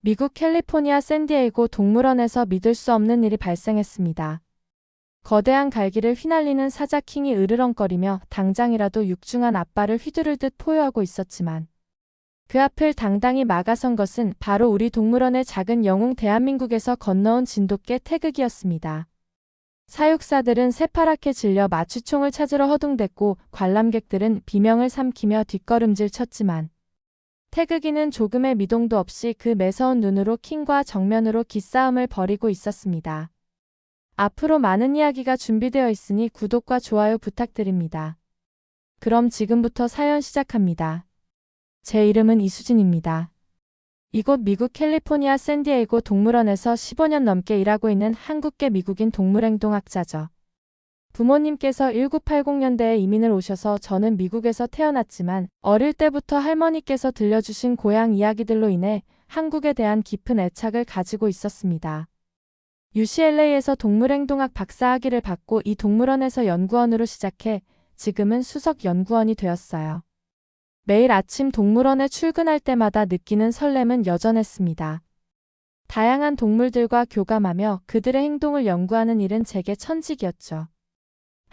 미국 캘리포니아 샌디에이고 동물원에서 믿을 수 없는 일이 발생했습니다. 거대한 갈기를 휘날리는 사자 킹이 으르렁거리며 당장이라도 육중한 앞발을 휘두르듯 포효하고 있었지만 그 앞을 당당히 막아선 것은 바로 우리 동물원의 작은 영웅 대한민국에서 건너온 진돗개 태극이었습니다. 사육사들은 새파랗게 질려 마취총을 찾으러 허둥댔고 관람객들은 비명을 삼키며 뒷걸음질 쳤지만 태극이는 조금의 미동도 없이 그 매서운 눈으로 킹과 정면으로 기싸움을 벌이고 있었습니다. 앞으로 많은 이야기가 준비되어 있으니 구독과 좋아요 부탁드립니다. 그럼 지금부터 사연 시작합니다. 제 이름은 이수진입니다. 이곳 미국 캘리포니아 샌디에이고 동물원에서 15년 넘게 일하고 있는 한국계 미국인 동물행동학자죠. 부모님께서 1980년대에 이민을 오셔서 저는 미국에서 태어났지만 어릴 때부터 할머니께서 들려주신 고향 이야기들로 인해 한국에 대한 깊은 애착을 가지고 있었습니다. UCLA에서 동물행동학 박사학위를 받고 이 동물원에서 연구원으로 시작해 지금은 수석 연구원이 되었어요. 매일 아침 동물원에 출근할 때마다 느끼는 설렘은 여전했습니다. 다양한 동물들과 교감하며 그들의 행동을 연구하는 일은 제게 천직이었죠.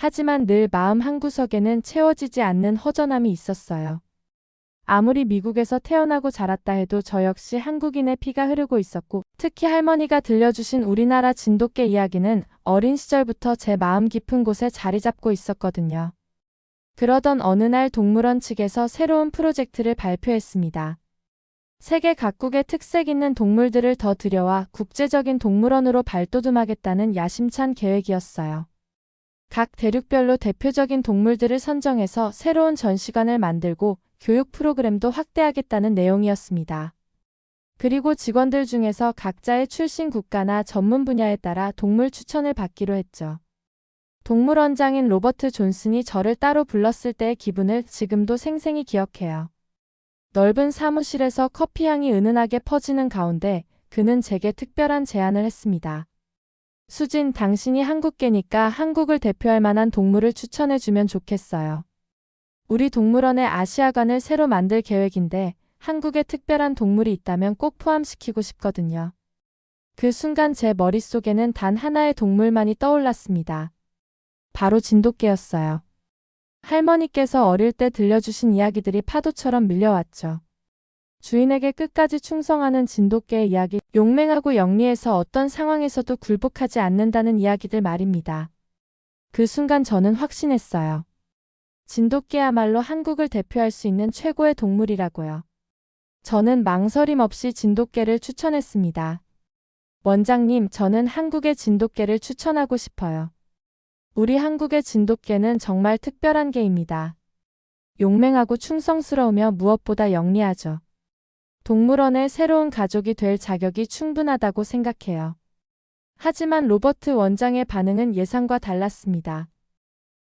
하지만 늘 마음 한구석에는 채워지지 않는 허전함이 있었어요. 아무리 미국에서 태어나고 자랐다 해도 저 역시 한국인의 피가 흐르고 있었고 특히 할머니가 들려주신 우리나라 진돗개 이야기는 어린 시절부터 제 마음 깊은 곳에 자리 잡고 있었거든요. 그러던 어느 날 동물원 측에서 새로운 프로젝트를 발표했습니다. 세계 각국의 특색 있는 동물들을 더 들여와 국제적인 동물원으로 발돋움하겠다는 야심찬 계획이었어요. 각 대륙별로 대표적인 동물들을 선정해서 새로운 전시관을 만들고 교육 프로그램도 확대하겠다는 내용이었습니다. 그리고 직원들 중에서 각자의 출신 국가나 전문 분야에 따라 동물 추천을 받기로 했죠. 동물원장인 로버트 존슨이 저를 따로 불렀을 때의 기분을 지금도 생생히 기억해요. 넓은 사무실에서 커피향이 은은하게 퍼지는 가운데 그는 제게 특별한 제안을 했습니다. 수진, 당신이 한국계니까 한국을 대표할 만한 동물을 추천해주면 좋겠어요. 우리 동물원에 아시아관을 새로 만들 계획인데 한국에 특별한 동물이 있다면 꼭 포함시키고 싶거든요. 그 순간 제 머릿속에는 단 하나의 동물만이 떠올랐습니다. 바로 진돗개였어요. 할머니께서 어릴 때 들려주신 이야기들이 파도처럼 밀려왔죠. 주인에게 끝까지 충성하는 진돗개의 이야기, 용맹하고 영리해서 어떤 상황에서도 굴복하지 않는다는 이야기들 말입니다. 그 순간 저는 확신했어요. 진돗개야말로 한국을 대표할 수 있는 최고의 동물이라고요. 저는 망설임 없이 진돗개를 추천했습니다. 원장님, 저는 한국의 진돗개를 추천하고 싶어요. 우리 한국의 진돗개는 정말 특별한 개입니다. 용맹하고 충성스러우며 무엇보다 영리하죠. 동물원의 새로운 가족이 될 자격이 충분하다고 생각해요. 하지만 로버트 원장의 반응은 예상과 달랐습니다.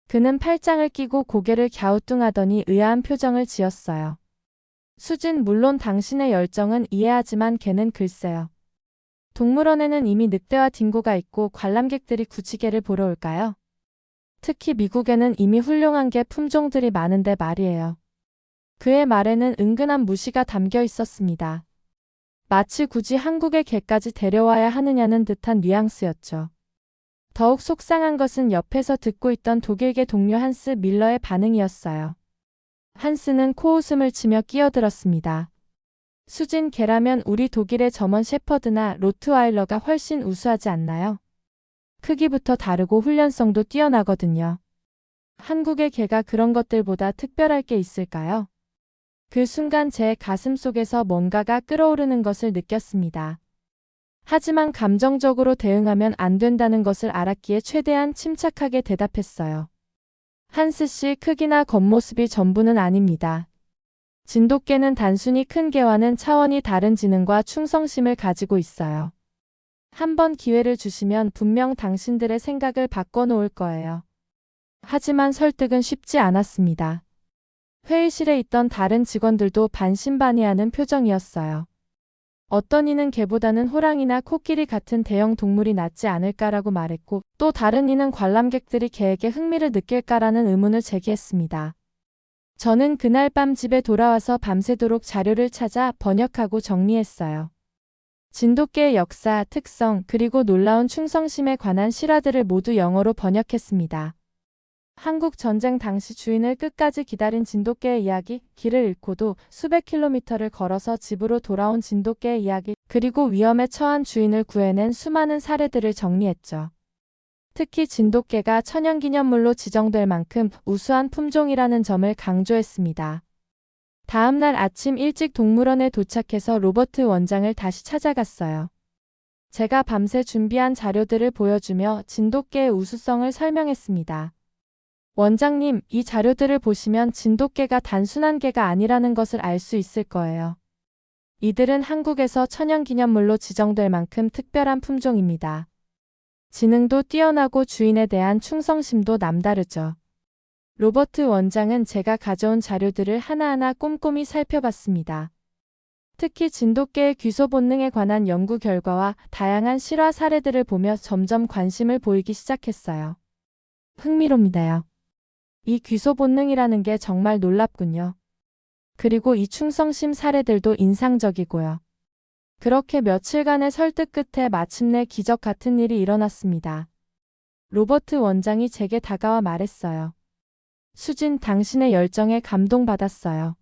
그는 팔짱을 끼고 고개를 갸우뚱하더니 의아한 표정을 지었어요. 수진, 물론 당신의 열정은 이해하지만 걔는 글쎄요. 동물원에는 이미 늑대와 딩고가 있고 관람객들이 굳이 개를 보러 올까요? 특히 미국에는 이미 훌륭한 개 품종들이 많은데 말이에요. 그의 말에는 은근한 무시가 담겨 있었습니다. 마치 굳이 한국의 개까지 데려와야 하느냐는 듯한 뉘앙스였죠. 더욱 속상한 것은 옆에서 듣고 있던 독일계 동료 한스 밀러의 반응이었어요. 한스는 코웃음을 치며 끼어들었습니다. 수진, 개라면 우리 독일의 저먼 셰퍼드나 로트와일러가 훨씬 우수하지 않나요? 크기부터 다르고 훈련성도 뛰어나거든요. 한국의 개가 그런 것들보다 특별할 게 있을까요? 그 순간 제 가슴 속에서 뭔가가 끓어오르는 것을 느꼈습니다. 하지만 감정적으로 대응하면 안 된다는 것을 알았기에 최대한 침착하게 대답했어요. 한스 씨, 크기나 겉모습이 전부는 아닙니다. 진돗개는 단순히 큰 개와는 차원이 다른 지능과 충성심을 가지고 있어요. 한번 기회를 주시면 분명 당신들의 생각을 바꿔놓을 거예요. 하지만 설득은 쉽지 않았습니다. 회의실에 있던 다른 직원들도 반신반의하는 표정이었어요. 어떤 이는 개보다는 호랑이나 코끼리 같은 대형 동물이 낫지 않을까라고 말했고, 또 다른 이는 관람객들이 개에게 흥미를 느낄까라는 의문을 제기했습니다. 저는 그날 밤 집에 돌아와서 밤새도록 자료를 찾아 번역하고 정리했어요. 진돗개의 역사, 특성, 그리고 놀라운 충성심에 관한 실화들을 모두 영어로 번역했습니다. 한국 전쟁 당시 주인을 끝까지 기다린 진돗개의 이야기, 길을 잃고도 수백 킬로미터를 걸어서 집으로 돌아온 진돗개의 이야기, 그리고 위험에 처한 주인을 구해낸 수많은 사례들을 정리했죠. 특히 진돗개가 천연기념물로 지정될 만큼 우수한 품종이라는 점을 강조했습니다. 다음 날 아침 일찍 동물원에 도착해서 로버트 원장을 다시 찾아갔어요. 제가 밤새 준비한 자료들을 보여주며 진돗개의 우수성을 설명했습니다. 원장님, 이 자료들을 보시면 진돗개가 단순한 개가 아니라는 것을 알 수 있을 거예요. 이들은 한국에서 천연기념물로 지정될 만큼 특별한 품종입니다. 지능도 뛰어나고 주인에 대한 충성심도 남다르죠. 로버트 원장은 제가 가져온 자료들을 하나하나 꼼꼼히 살펴봤습니다. 특히 진돗개의 귀소 본능에 관한 연구 결과와 다양한 실화 사례들을 보며 점점 관심을 보이기 시작했어요. 흥미롭니다요. 이 귀소 본능이라는 게 정말 놀랍군요. 그리고 이 충성심 사례들도 인상적이고요. 그렇게 며칠간의 설득 끝에 마침내 기적 같은 일이 일어났습니다. 로버트 원장이 제게 다가와 말했어요. 수진, 당신의 열정에 감동받았어요.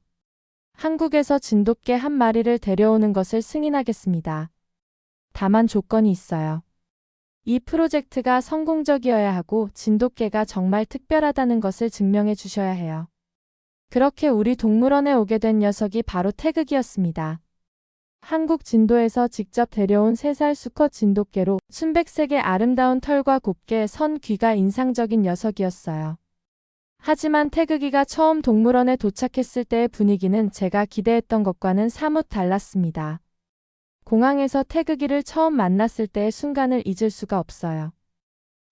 한국에서 진돗개 한 마리를 데려오는 것을 승인하겠습니다. 다만 조건이 있어요. 이 프로젝트가 성공적이어야 하고 진돗개가 정말 특별하다는 것을 증명해 주셔야 해요. 그렇게 우리 동물원에 오게 된 녀석이 바로 태극이었습니다. 한국 진도에서 직접 데려온 3살 수컷 진돗개로 순백색의 아름다운 털과 곱게 선 귀가 인상적인 녀석이었어요. 하지만 태극이가 처음 동물원에 도착했을 때의 분위기는 제가 기대했던 것과는 사뭇 달랐습니다. 공항에서 태극이를 처음 만났을 때의 순간을 잊을 수가 없어요.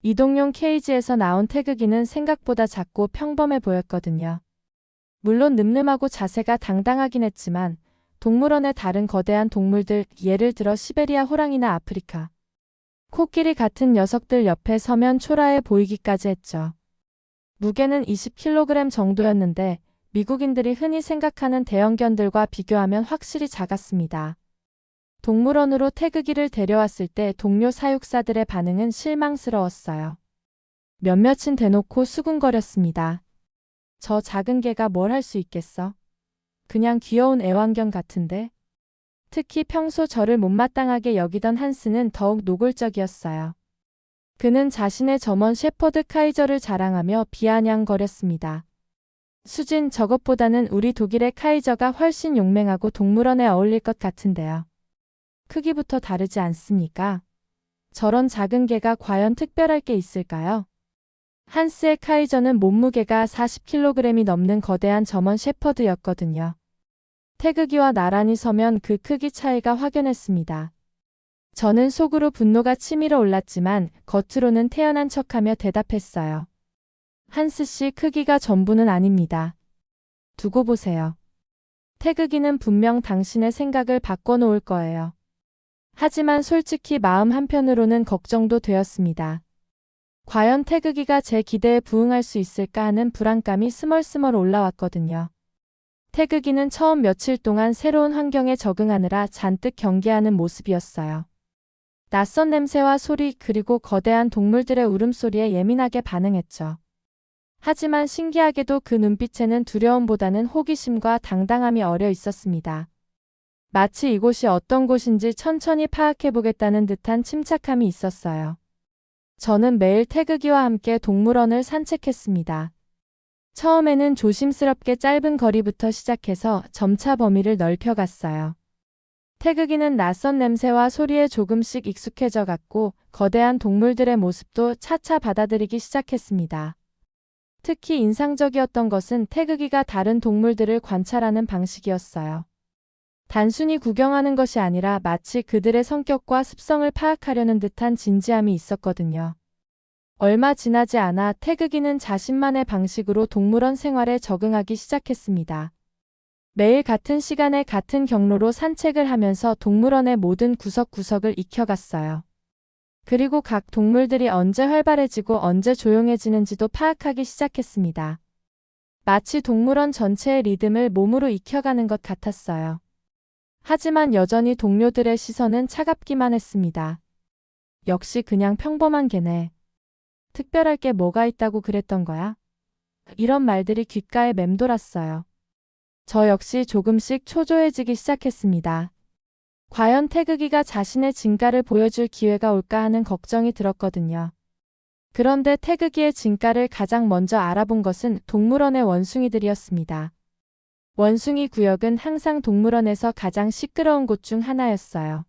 이동용 케이지에서 나온 태극이는 생각보다 작고 평범해 보였거든요. 물론 늠름하고 자세가 당당하긴 했지만 동물원의 다른 거대한 동물들, 예를 들어 시베리아 호랑이나 아프리카 코끼리 같은 녀석들 옆에 서면 초라해 보이기까지 했죠. 무게는 20kg 정도였는데 미국인들이 흔히 생각하는 대형견들과 비교하면 확실히 작았습니다. 동물원으로 태극이를 데려왔을 때 동료 사육사들의 반응은 실망스러웠어요. 몇몇은 대놓고 수군거렸습니다. 저 작은 개가 뭘 할 수 있겠어? 그냥 귀여운 애완견 같은데? 특히 평소 저를 못마땅하게 여기던 한스는 더욱 노골적이었어요. 그는 자신의 점원 셰퍼드 카이저를 자랑하며 비아냥거렸습니다. 수진, 저것보다는 우리 독일의 카이저가 훨씬 용맹하고 동물원에 어울릴 것 같은데요. 크기부터 다르지 않습니까? 저런 작은 개가 과연 특별할 게 있을까요? 한스의 카이저는 몸무게가 40kg이 넘는 거대한 점원 셰퍼드였거든요. 태극이와 나란히 서면 그 크기 차이가 확연했습니다. 저는 속으로 분노가 치밀어 올랐지만 겉으로는 태연한 척하며 대답했어요. 한스 씨, 크기가 전부는 아닙니다. 두고 보세요. 태극이는 분명 당신의 생각을 바꿔놓을 거예요. 하지만 솔직히 마음 한편으로는 걱정도 되었습니다. 과연 태극이가 제 기대에 부응할 수 있을까 하는 불안감이 스멀스멀 올라왔거든요. 태극이는 처음 며칠 동안 새로운 환경에 적응하느라 잔뜩 경계하는 모습이었어요. 낯선 냄새와 소리, 그리고 거대한 동물들의 울음소리에 예민하게 반응했죠. 하지만 신기하게도 그 눈빛에는 두려움보다는 호기심과 당당함이 어려 있었습니다. 마치 이곳이 어떤 곳인지 천천히 파악해보겠다는 듯한 침착함이 있었어요. 저는 매일 태극이와 함께 동물원을 산책했습니다. 처음에는 조심스럽게 짧은 거리부터 시작해서 점차 범위를 넓혀갔어요. 태극이는 낯선 냄새와 소리에 조금씩 익숙해져 갔고 거대한 동물들의 모습도 차차 받아들이기 시작했습니다. 특히 인상적이었던 것은 태극이가 다른 동물들을 관찰하는 방식이었어요. 단순히 구경하는 것이 아니라 마치 그들의 성격과 습성을 파악하려는 듯한 진지함이 있었거든요. 얼마 지나지 않아 태극이는 자신만의 방식으로 동물원 생활에 적응하기 시작했습니다. 매일 같은 시간에 같은 경로로 산책을 하면서 동물원의 모든 구석구석을 익혀갔어요. 그리고 각 동물들이 언제 활발해지고 언제 조용해지는지도 파악하기 시작했습니다. 마치 동물원 전체의 리듬을 몸으로 익혀가는 것 같았어요. 하지만 여전히 동료들의 시선은 차갑기만 했습니다. 역시 그냥 평범한 개네. 특별할 게 뭐가 있다고 그랬던 거야? 이런 말들이 귓가에 맴돌았어요. 저 역시 조금씩 초조해지기 시작했습니다. 과연 태극이가 자신의 진가를 보여줄 기회가 올까 하는 걱정이 들었거든요. 그런데 태극이의 진가를 가장 먼저 알아본 것은 동물원의 원숭이들이었습니다. 원숭이 구역은 항상 동물원에서 가장 시끄러운 곳 중 하나였어요.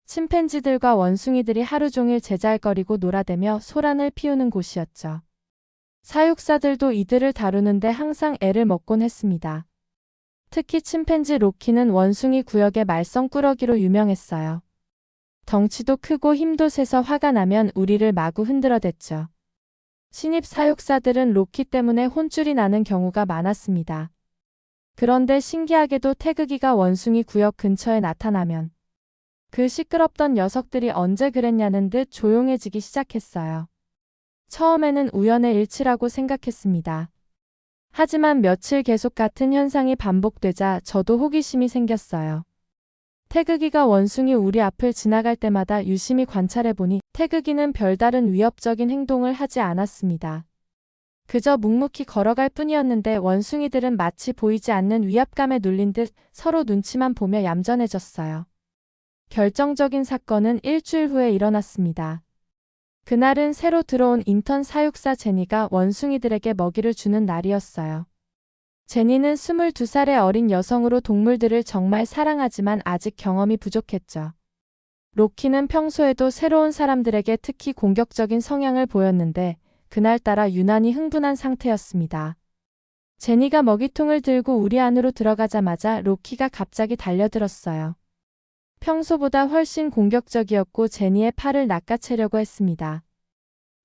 침팬지들과 원숭이들이 하루 종일 제잘거리고 놀아대며 소란을 피우는 곳이었죠. 사육사들도 이들을 다루는데 항상 애를 먹곤 했습니다. 특히 침팬지 로키는 원숭이 구역의 말썽꾸러기로 유명했어요. 덩치도 크고 힘도 세서 화가 나면 우리를 마구 흔들어댔죠. 신입 사육사들은 로키 때문에 혼쭐이 나는 경우가 많았습니다. 그런데 신기하게도 태극이가 원숭이 구역 근처에 나타나면 그 시끄럽던 녀석들이 언제 그랬냐는 듯 조용해지기 시작했어요. 처음에는 우연의 일치라고 생각했습니다. 하지만 며칠 계속 같은 현상이 반복되자 저도 호기심이 생겼어요. 태극이가 원숭이 우리 앞을 지나갈 때마다 유심히 관찰해보니 태극이는 별다른 위협적인 행동을 하지 않았습니다. 그저 묵묵히 걸어갈 뿐이었는데 원숭이들은 마치 보이지 않는 위압감에 눌린 듯 서로 눈치만 보며 얌전해졌어요. 결정적인 사건은 일주일 후에 일어났습니다. 그날은 새로 들어온 인턴 사육사 제니가 원숭이들에게 먹이를 주는 날이었어요. 제니는 22살의 어린 여성으로 동물들을 정말 사랑하지만 아직 경험이 부족했죠. 로키는 평소에도 새로운 사람들에게 특히 공격적인 성향을 보였는데 그날따라 유난히 흥분한 상태였습니다. 제니가 먹이통을 들고 우리 안으로 들어가자마자 로키가 갑자기 달려들었어요. 평소보다 훨씬 공격적이었고 제니의 팔을 낚아채려고 했습니다.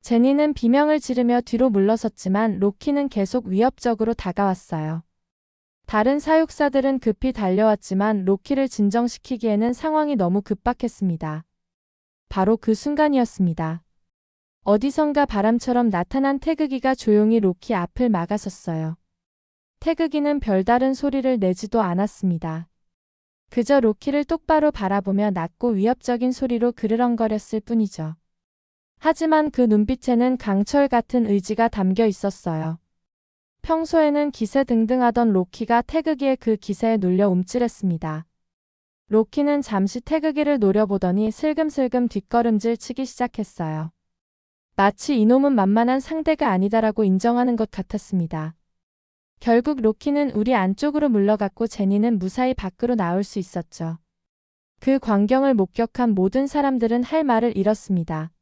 제니는 비명을 지르며 뒤로 물러섰지만 로키는 계속 위협적으로 다가왔어요. 다른 사육사들은 급히 달려왔지만 로키를 진정시키기에는 상황이 너무 급박했습니다. 바로 그 순간이었습니다. 어디선가 바람처럼 나타난 태극이가 조용히 로키 앞을 막아섰어요. 태극이는 별다른 소리를 내지도 않았습니다. 그저 로키를 똑바로 바라보며 낮고 위협적인 소리로 그르렁거렸을 뿐이죠. 하지만 그 눈빛에는 강철 같은 의지가 담겨 있었어요. 평소에는 기세등등하던 로키가 태극이의 그 기세에 눌려 움찔했습니다. 로키는 잠시 태극이를 노려보더니 슬금슬금 뒷걸음질 치기 시작했어요. 마치 이놈은 만만한 상대가 아니다라고 인정하는 것 같았습니다. 결국 로키는 우리 안쪽으로 물러갔고 제니는 무사히 밖으로 나올 수 있었죠. 그 광경을 목격한 모든 사람들은 할 말을 잃었습니다.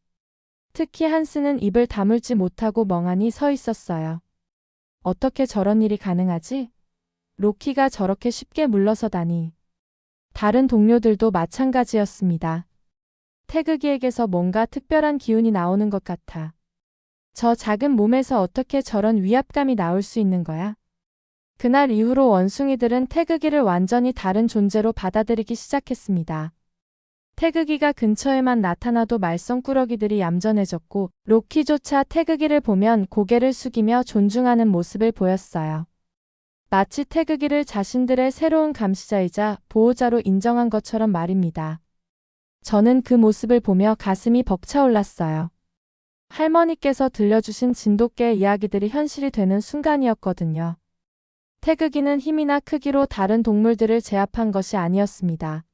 특히 한스는 입을 다물지 못하고 멍하니 서 있었어요. 어떻게 저런 일이 가능하지? 로키가 저렇게 쉽게 물러서다니. 다른 동료들도 마찬가지였습니다. 태극이에게서 뭔가 특별한 기운이 나오는 것 같아. 저 작은 몸에서 어떻게 저런 위압감이 나올 수 있는 거야? 그날 이후로 원숭이들은 태극이를 완전히 다른 존재로 받아들이기 시작했습니다. 태극이가 근처에만 나타나도 말썽꾸러기들이 얌전해졌고 로키조차 태극이를 보면 고개를 숙이며 존중하는 모습을 보였어요. 마치 태극이를 자신들의 새로운 감시자이자 보호자로 인정한 것처럼 말입니다. 저는 그 모습을 보며 가슴이 벅차올랐어요. 할머니께서 들려주신 진돗개의 이야기들이 현실이 되는 순간이었거든요. 태극이는 힘이나 크기로 다른 동물들을 제압한 것이 아니었습니다.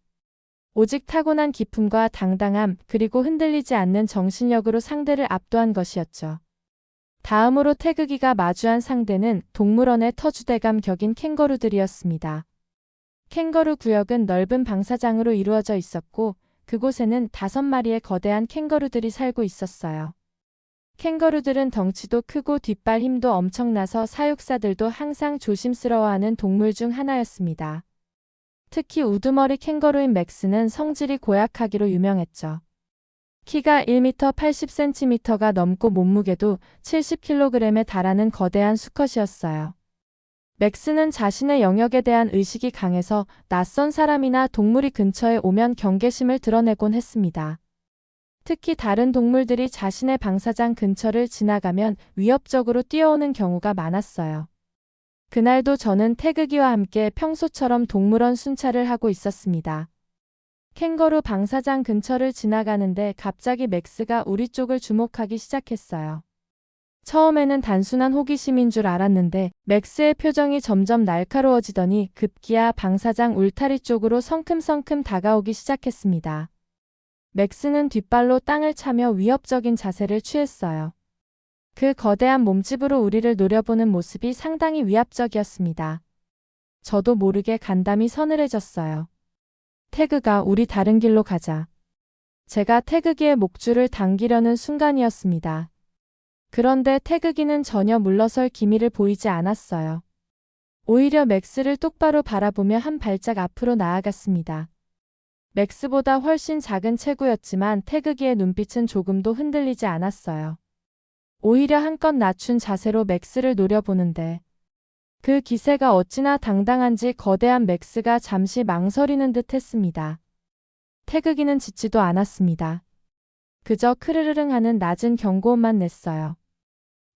오직 타고난 기품과 당당함 그리고 흔들리지 않는 정신력으로 상대를 압도한 것이었죠. 다음으로 태극이가 마주한 상대는 동물원의 터주대감 격인 캥거루들이었습니다. 캥거루 구역은 넓은 방사장으로 이루어져 있었고 그곳에는 5마리의 거대한 캥거루들이 살고 있었어요. 캥거루들은 덩치도 크고 뒷발 힘도 엄청나서 사육사들도 항상 조심스러워하는 동물 중 하나였습니다. 특히 우두머리 캥거루인 맥스는 성질이 고약하기로 유명했죠. 키가 1m 80cm가 넘고 몸무게도 70kg에 달하는 거대한 수컷이었어요. 맥스는 자신의 영역에 대한 의식이 강해서 낯선 사람이나 동물이 근처에 오면 경계심을 드러내곤 했습니다. 특히 다른 동물들이 자신의 방사장 근처를 지나가면 위협적으로 뛰어오는 경우가 많았어요. 그날도 저는 태극이와 함께 평소처럼 동물원 순찰을 하고 있었습니다. 캥거루 방사장 근처를 지나가는데 갑자기 맥스가 우리 쪽을 주목하기 시작했어요. 처음에는 단순한 호기심인 줄 알았는데 맥스의 표정이 점점 날카로워지더니 급기야 방사장 울타리 쪽으로 성큼성큼 다가오기 시작했습니다. 맥스는 뒷발로 땅을 차며 위협적인 자세를 취했어요. 그 거대한 몸집으로 우리를 노려보는 모습이 상당히 위압적이었습니다. 저도 모르게 간담이 서늘해졌어요. 태그가 우리 다른 길로 가자. 제가 태그기의 목줄을 당기려는 순간이었습니다. 그런데 태그기는 전혀 물러설 기미를 보이지 않았어요. 오히려 맥스를 똑바로 바라보며 한 발짝 앞으로 나아갔습니다. 맥스보다 훨씬 작은 체구였지만 태그기의 눈빛은 조금도 흔들리지 않았어요. 오히려 한껏 낮춘 자세로 맥스를 노려보는데 그 기세가 어찌나 당당한지 거대한 맥스가 잠시 망설이는 듯 했습니다. 태그기는 짖지도 않았습니다. 그저 크르르릉 하는 낮은 경고음만 냈어요.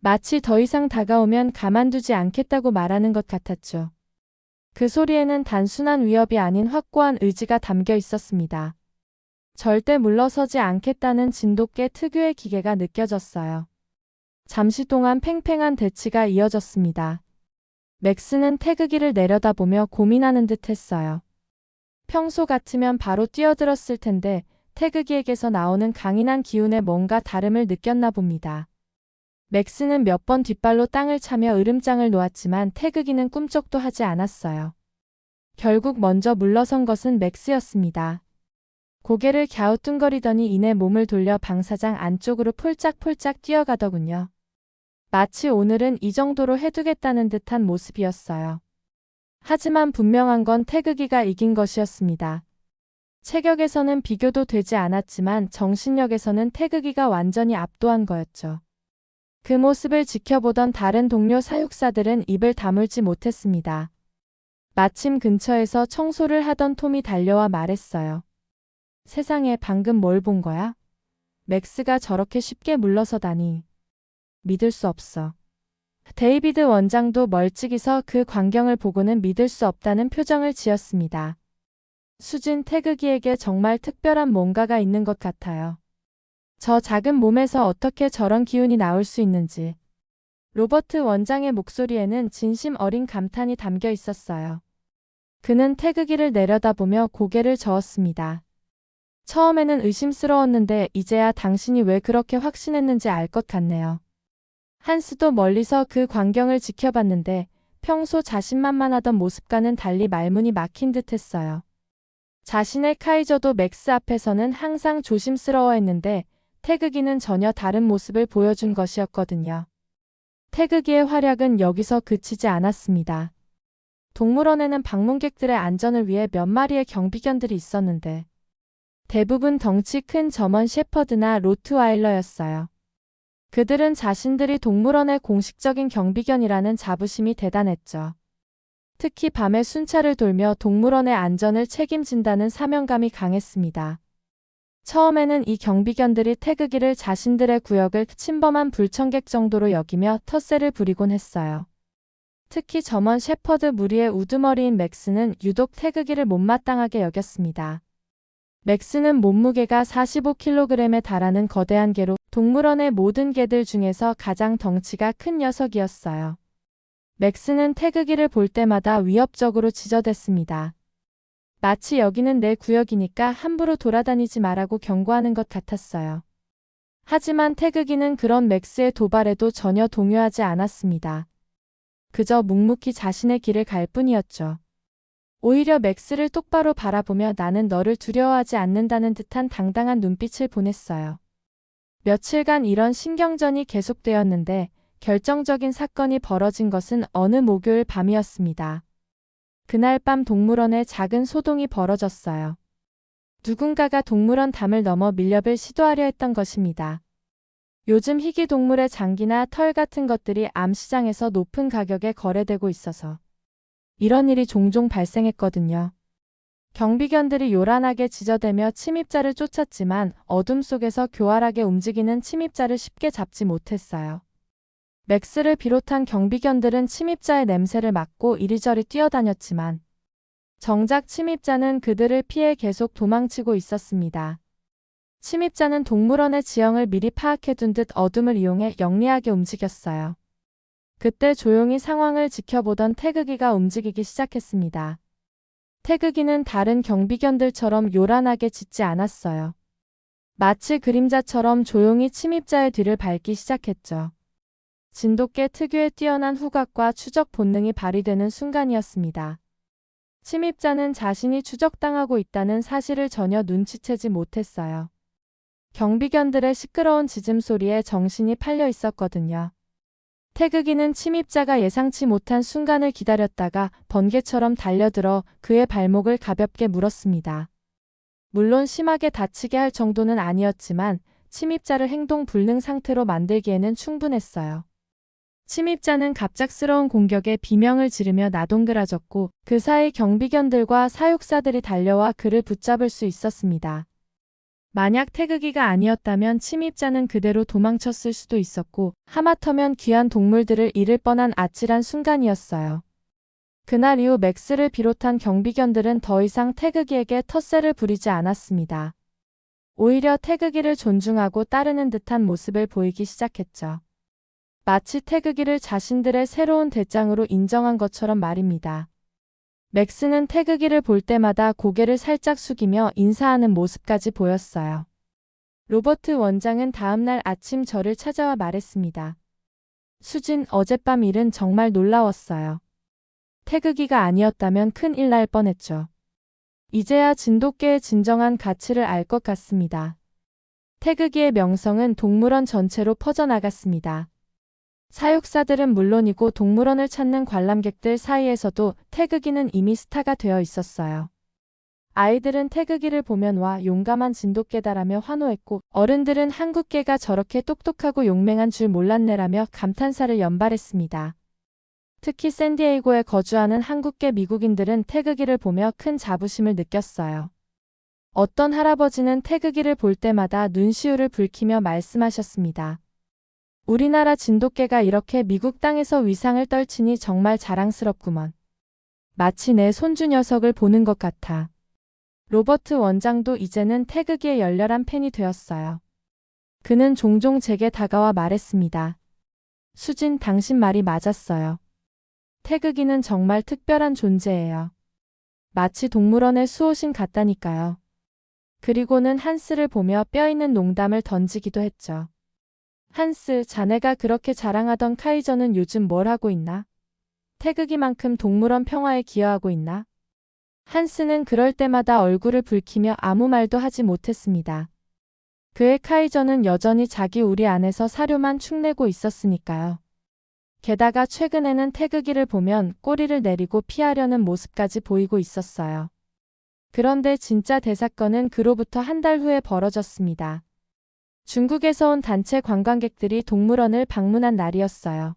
마치 더 이상 다가오면 가만두지 않겠다고 말하는 것 같았죠. 그 소리에는 단순한 위협이 아닌 확고한 의지가 담겨 있었습니다. 절대 물러서지 않겠다는 진돗개 특유의 기계가 느껴졌어요. 잠시 동안 팽팽한 대치가 이어졌습니다. 맥스는 태그기를 내려다보며 고민하는 듯 했어요. 평소 같으면 바로 뛰어들었을 텐데 태그기에게서 나오는 강인한 기운에 뭔가 다름을 느꼈나 봅니다. 맥스는 몇 번 뒷발로 땅을 차며 으름장을 놓았지만 태그기는 꿈쩍도 하지 않았어요. 결국 먼저 물러선 것은 맥스였습니다. 고개를 갸우뚱거리더니 이내 몸을 돌려 방사장 안쪽으로 폴짝폴짝 뛰어가더군요. 마치 오늘은 이 정도로 해두겠다는 듯한 모습이었어요. 하지만 분명한 건 태그기가 이긴 것이었습니다. 체격에서는 비교도 되지 않았지만 정신력에서는 태그기가 완전히 압도한 거였죠. 그 모습을 지켜보던 다른 동료 사육사들은 입을 다물지 못했습니다. 마침 근처에서 청소를 하던 톰이 달려와 말했어요. 세상에 방금 뭘 본 거야? 맥스가 저렇게 쉽게 물러서다니. 믿을 수 없어. 데이비드 원장도 멀찍이 서 그 광경을 보고는 믿을 수 없다는 표정을 지었습니다. 수진 태그기에게 정말 특별한 뭔가가 있는 것 같아요. 저 작은 몸에서 어떻게 저런 기운이 나올 수 있는지. 로버트 원장의 목소리에는 진심 어린 감탄이 담겨 있었어요. 그는 태그기를 내려다보며 고개를 저었습니다. 처음에는 의심스러웠는데 이제야 당신이 왜 그렇게 확신했는지 알 것 같네요. 한스도 멀리서 그 광경을 지켜봤는데 평소 자신만만하던 모습과는 달리 말문이 막힌 듯 했어요. 자신의 카이저도 맥스 앞에서는 항상 조심스러워했는데 태그기는 전혀 다른 모습을 보여준 것이었거든요. 태그기의 활약은 여기서 그치지 않았습니다. 동물원에는 방문객들의 안전을 위해 몇 마리의 경비견들이 있었는데 대부분 덩치 큰 저먼 셰퍼드나 로트와일러였어요. 그들은 자신들이 동물원의 공식적인 경비견이라는 자부심이 대단했죠. 특히 밤에 순찰을 돌며 동물원의 안전을 책임진다는 사명감이 강했습니다. 처음에는 이 경비견들이 태그기를 자신들의 구역을 침범한 불청객 정도로 여기며 텃세를 부리곤 했어요. 특히 저먼 셰퍼드 무리의 우두머리인 맥스는 유독 태그기를 못마땅하게 여겼습니다. 맥스는 몸무게가 45kg에 달하는 거대한 개로 동물원의 모든 개들 중에서 가장 덩치가 큰 녀석이었어요. 맥스는 태그기를 볼 때마다 위협적으로 지저댔습니다. 마치 여기는 내 구역이니까 함부로 돌아다니지 말라고 경고하는 것 같았어요. 하지만 태그기는 그런 맥스의 도발에도 전혀 동요하지 않았습니다. 그저 묵묵히 자신의 길을 갈 뿐이었죠. 오히려 맥스를 똑바로 바라보며 나는 너를 두려워하지 않는다는 듯한 당당한 눈빛을 보냈어요. 며칠간 이런 신경전이 계속되었는데 결정적인 사건이 벌어진 것은 어느 목요일 밤이었습니다. 그날 밤 동물원에 작은 소동이 벌어졌어요. 누군가가 동물원 담을 넘어 밀렵을 시도하려 했던 것입니다. 요즘 희귀 동물의 장기나 털 같은 것들이 암시장에서 높은 가격에 거래되고 있어서 이런 일이 종종 발생했거든요. 경비견들이 요란하게 지저대며 침입자를 쫓았지만 어둠 속에서 교활하게 움직이는 침입자를 쉽게 잡지 못했어요. 맥스를 비롯한 경비견들은 침입자의 냄새를 맡고 이리저리 뛰어다녔지만 정작 침입자는 그들을 피해 계속 도망치고 있었습니다. 침입자는 동물원의 지형을 미리 파악해둔 듯 어둠을 이용해 영리하게 움직였어요. 그때 조용히 상황을 지켜보던 태극기가 움직이기 시작했습니다. 태극기는 다른 경비견들처럼 요란하게 짖지 않았어요. 마치 그림자처럼 조용히 침입자의 뒤를 밟기 시작했죠. 진돗개 특유의 뛰어난 후각과 추적 본능이 발휘되는 순간이었습니다. 침입자는 자신이 추적당하고 있다는 사실을 전혀 눈치채지 못했어요. 경비견들의 시끄러운 짖음소리에 정신이 팔려 있었거든요. 태극이는 침입자가 예상치 못한 순간을 기다렸다가 번개처럼 달려들어 그의 발목을 가볍게 물었습니다. 물론 심하게 다치게 할 정도는 아니었지만 침입자를 행동 불능 상태로 만들기에는 충분했어요. 침입자는 갑작스러운 공격에 비명을 지르며 나동그라졌고 그 사이 경비견들과 사육사들이 달려와 그를 붙잡을 수 있었습니다. 만약 태극이가 아니었다면 침입자는 그대로 도망쳤을 수도 있었고 하마터면 귀한 동물들을 잃을 뻔한 아찔한 순간이었어요. 그날 이후 맥스를 비롯한 경비견들은 더 이상 태극이에게 텃세를 부리지 않았습니다. 오히려 태극이를 존중하고 따르는 듯한 모습을 보이기 시작했죠. 마치 태극이를 자신들의 새로운 대장으로 인정한 것처럼 말입니다. 맥스는 태극이를 볼 때마다 고개를 살짝 숙이며 인사하는 모습까지 보였어요. 로버트 원장은 다음날 아침 저를 찾아와 말했습니다. 수진, 어젯밤 일은 정말 놀라웠어요. 태극이가 아니었다면 큰일 날 뻔했죠. 이제야 진돗개의 진정한 가치를 알 것 같습니다. 태극이의 명성은 동물원 전체로 퍼져나갔습니다. 사육사들은 물론이고 동물원을 찾는 관람객들 사이에서도 태극이는 이미 스타가 되어 있었어요. 아이들은 태극이를 보면 와 용감한 진돗개다라며 환호했고 어른들은 한국개가 저렇게 똑똑하고 용맹한 줄 몰랐네라며 감탄사를 연발했습니다. 특히 샌디에이고에 거주하는 한국계 미국인들은 태극이를 보며 큰 자부심을 느꼈어요. 어떤 할아버지는 태극이를 볼 때마다 눈시울을 붉히며 말씀하셨습니다. 우리나라 진돗개가 이렇게 미국 땅에서 위상을 떨치니 정말 자랑스럽구먼. 마치 내 손주 녀석을 보는 것 같아. 로버트 원장도 이제는 태극이의 열렬한 팬이 되었어요. 그는 종종 제게 다가와 말했습니다. 수진, 당신 말이 맞았어요. 태극이는 정말 특별한 존재예요. 마치 동물원의 수호신 같다니까요. 그리고는 한스를 보며 뼈있는 농담을 던지기도 했죠. 한스, 자네가 그렇게 자랑하던 카이저는 요즘 뭘 하고 있나? 태극이만큼 동물원 평화에 기여하고 있나? 한스는 그럴 때마다 얼굴을 붉히며 아무 말도 하지 못했습니다. 그의 카이저는 여전히 자기 우리 안에서 사료만 축내고 있었으니까요. 게다가 최근에는 태극이를 보면 꼬리를 내리고 피하려는 모습까지 보이고 있었어요. 그런데 진짜 대사건은 그로부터 한 달 후에 벌어졌습니다. 중국에서 온 단체 관광객들이 동물원을 방문한 날이었어요.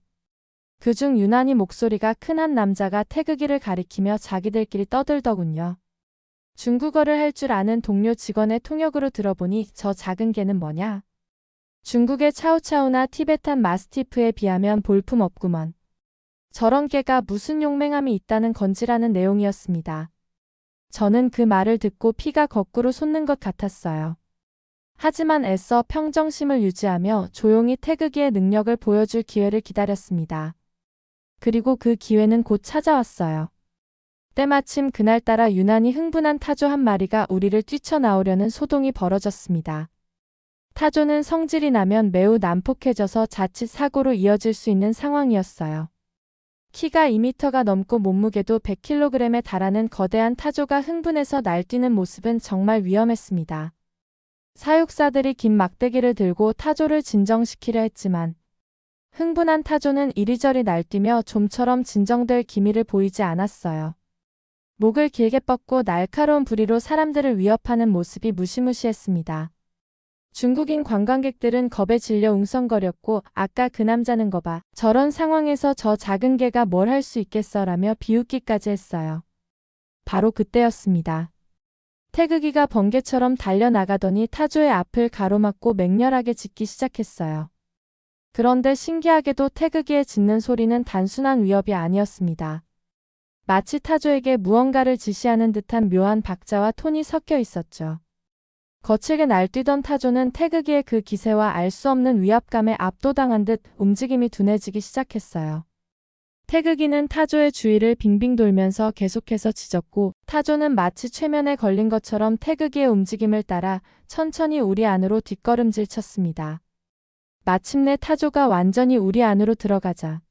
그중 유난히 목소리가 큰 한 남자가 태극이를 가리키며 자기들끼리 떠들더군요. 중국어를 할 줄 아는 동료 직원의 통역으로 들어보니 저 작은 개는 뭐냐? 중국의 차우차우나 티베탄 마스티프에 비하면 볼품 없구먼. 저런 개가 무슨 용맹함이 있다는 건지라는 내용이었습니다. 저는 그 말을 듣고 피가 거꾸로 솟는 것 같았어요. 하지만 애써 평정심을 유지하며 조용히 태극이의 능력을 보여줄 기회를 기다렸습니다. 그리고 그 기회는 곧 찾아왔어요. 때마침 그날따라 유난히 흥분한 타조 한 마리가 우리를 뛰쳐나오려는 소동이 벌어졌습니다. 타조는 성질이 나면 매우 난폭해져서 자칫 사고로 이어질 수 있는 상황이었어요. 키가 2m가 넘고 몸무게도 100kg에 달하는 거대한 타조가 흥분해서 날뛰는 모습은 정말 위험했습니다. 사육사들이 긴 막대기를 들고 타조를 진정시키려 했지만 흥분한 타조는 이리저리 날뛰며 좀처럼 진정될 기미를 보이지 않았어요. 목을 길게 뻗고 날카로운 부리로 사람들을 위협하는 모습이 무시무시했습니다. 중국인 관광객들은 겁에 질려 웅성거렸고 아까 그 남자는 거 봐. 저런 상황에서 저 작은 개가 뭘 할 수 있겠어라며 비웃기까지 했어요. 바로 그때였습니다. 태극이가 번개처럼 달려나가더니 타조의 앞을 가로막고 맹렬하게 짖기 시작했어요. 그런데 신기하게도 태극기에 짖는 소리는 단순한 위협이 아니었습니다. 마치 타조에게 무언가를 지시하는 듯한 묘한 박자와 톤이 섞여 있었죠. 거칠게 날뛰던 타조는 태극기의 그 기세와 알 수 없는 위압감에 압도당한 듯 움직임이 둔해지기 시작했어요. 태극기는 타조의 주위를 빙빙 돌면서 계속해서 짖었고, 타조는 마치 최면에 걸린 것처럼 태극기의 움직임을 따라 천천히 우리 안으로 뒷걸음질 쳤습니다. 마침내 타조가 완전히 우리 안으로 들어가자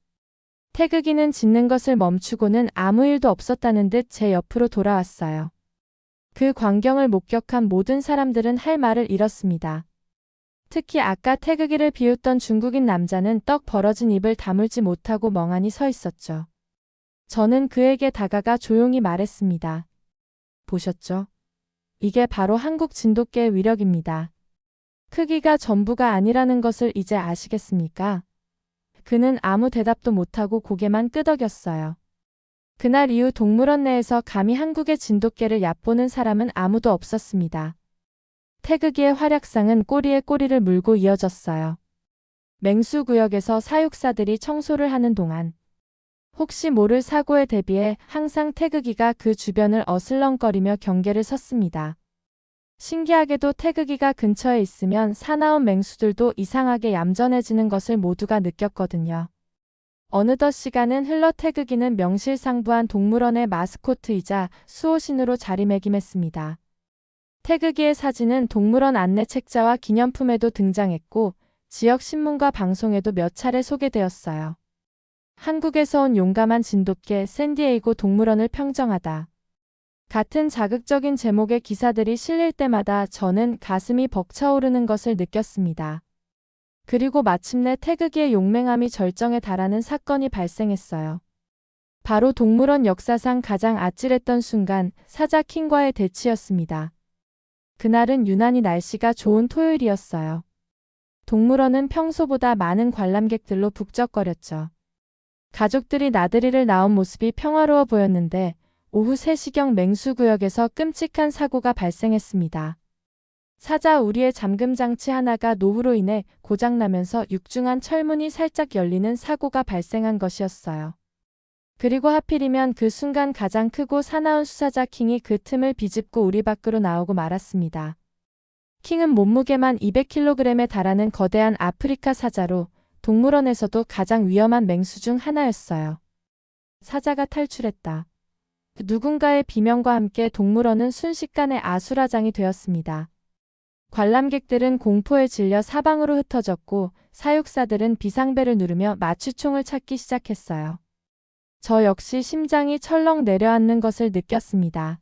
태극기는 짖는 것을 멈추고는 아무 일도 없었다는 듯 제 옆으로 돌아왔어요. 그 광경을 목격한 모든 사람들은 할 말을 잃었습니다. 특히 아까 태극기를 비웃던 중국인 남자는 떡 벌어진 입을 다물지 못하고 멍하니 서 있었죠. 저는 그에게 다가가 조용히 말했습니다. 보셨죠? 이게 바로 한국 진돗개의 위력입니다. 크기가 전부가 아니라는 것을 이제 아시겠습니까? 그는 아무 대답도 못하고 고개만 끄덕였어요. 그날 이후 동물원 내에서 감히 한국의 진돗개를 얕보는 사람은 아무도 없었습니다. 태극기의 활약상은 꼬리에 꼬리를 물고 이어졌어요. 맹수구역에서 사육사들이 청소를 하는 동안 혹시 모를 사고에 대비해 항상 태극기가 그 주변을 어슬렁거리며 경계를 섰습니다. 신기하게도 태극기가 근처에 있으면 사나운 맹수들도 이상하게 얌전해지는 것을 모두가 느꼈거든요. 어느덧 시간은 흘러 태극기는 명실상부한 동물원의 마스코트이자 수호신으로 자리매김했습니다. 태극기의 사진은 동물원 안내 책자와 기념품에도 등장했고 지역 신문과 방송에도 몇 차례 소개되었어요. 한국에서 온 용감한 진돗개 샌디에이고 동물원을 평정하다. 같은 자극적인 제목의 기사들이 실릴 때마다 저는 가슴이 벅차오르는 것을 느꼈습니다. 그리고 마침내 태극기의 용맹함이 절정에 달하는 사건이 발생했어요. 바로 동물원 역사상 가장 아찔했던 순간, 사자 킹과의 대치였습니다. 그날은 유난히 날씨가 좋은 토요일이었어요. 동물원은 평소보다 많은 관람객들로 북적거렸죠. 가족들이 나들이를 나온 모습이 평화로워 보였는데 오후 3시경 맹수구역에서 끔찍한 사고가 발생했습니다. 사자 우리의 잠금장치 하나가 노후로 인해 고장나면서 육중한 철문이 살짝 열리는 사고가 발생한 것이었어요. 그리고 하필이면 그 순간 가장 크고 사나운 수사자 킹이 그 틈을 비집고 우리 밖으로 나오고 말았습니다. 킹은 몸무게만 200kg에 달하는 거대한 아프리카 사자로 동물원에서도 가장 위험한 맹수 중 하나였어요. 사자가 탈출했다. 누군가의 비명과 함께 동물원은 순식간에 아수라장이 되었습니다. 관람객들은 공포에 질려 사방으로 흩어졌고 사육사들은 비상벨을 누르며 마취총을 찾기 시작했어요. 저 역시 심장이 철렁 내려앉는 것을 느꼈습니다.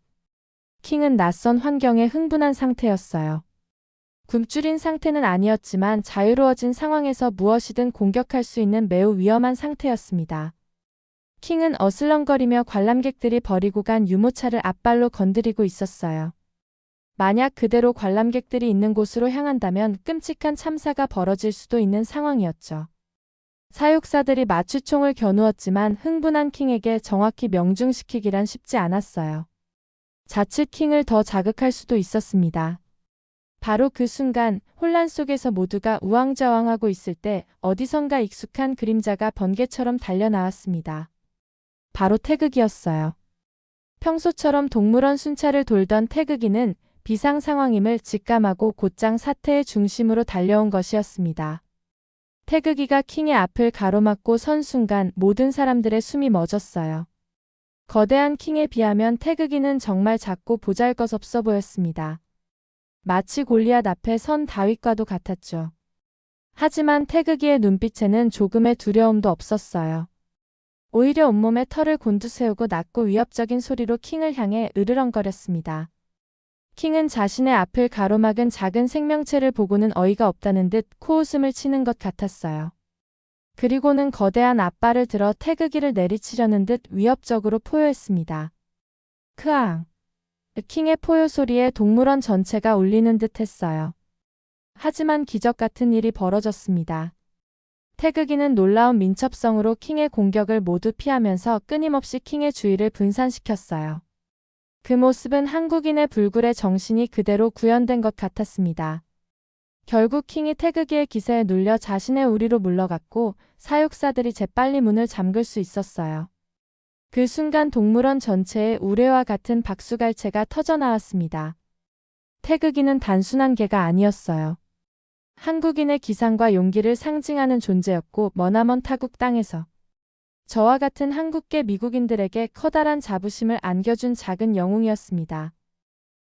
킹은 낯선 환경에 흥분한 상태였어요. 굶주린 상태는 아니었지만 자유로워진 상황에서 무엇이든 공격할 수 있는 매우 위험한 상태였습니다. 킹은 어슬렁거리며 관람객들이 버리고 간 유모차를 앞발로 건드리고 있었어요. 만약 그대로 관람객들이 있는 곳으로 향한다면 끔찍한 참사가 벌어질 수도 있는 상황이었죠. 사육사들이 마취총을 겨누었지만 흥분한 킹에게 정확히 명중시키기란 쉽지 않았어요. 자칫 킹을 더 자극할 수도 있었습니다. 바로 그 순간 혼란 속에서 모두가 우왕좌왕하고 있을 때 어디선가 익숙한 그림자가 번개처럼 달려나왔습니다. 바로 태극이었어요. 평소처럼 동물원 순찰을 돌던 태극이는 비상 상황임을 직감하고 곧장 사태의 중심으로 달려온 것이었습니다. 태극이가 킹의 앞을 가로막고 선 순간 모든 사람들의 숨이 멎었어요. 거대한 킹에 비하면 태극이는 정말 작고 보잘것없어 보였습니다. 마치 골리앗 앞에 선 다윗과도 같았죠. 하지만 태극이의 눈빛에는 조금의 두려움도 없었어요. 오히려 온몸에 털을 곤두세우고 낮고 위협적인 소리로 킹을 향해 으르렁거렸습니다. 킹은 자신의 앞을 가로막은 작은 생명체를 보고는 어이가 없다는 듯 코웃음을 치는 것 같았어요. 그리고는 거대한 앞발을 들어 태극이를 내리치려는 듯 위협적으로 포효했습니다. 크앙! 킹의 포효 소리에 동물원 전체가 울리는 듯 했어요. 하지만 기적 같은 일이 벌어졌습니다. 태극이는 놀라운 민첩성으로 킹의 공격을 모두 피하면서 끊임없이 킹의 주의를 분산시켰어요. 그 모습은 한국인의 불굴의 정신이 그대로 구현된 것 같았습니다. 결국 킹이 태극기의 기세에 눌려 자신의 우리로 물러갔고 사육사들이 재빨리 문을 잠글 수 있었어요. 그 순간 동물원 전체에 우레와 같은 박수갈채가 터져나왔습니다. 태극기는 단순한 개가 아니었어요. 한국인의 기상과 용기를 상징하는 존재였고 머나먼 타국 땅에서 저와 같은 한국계 미국인들에게 커다란 자부심을 안겨준 작은 영웅이었습니다.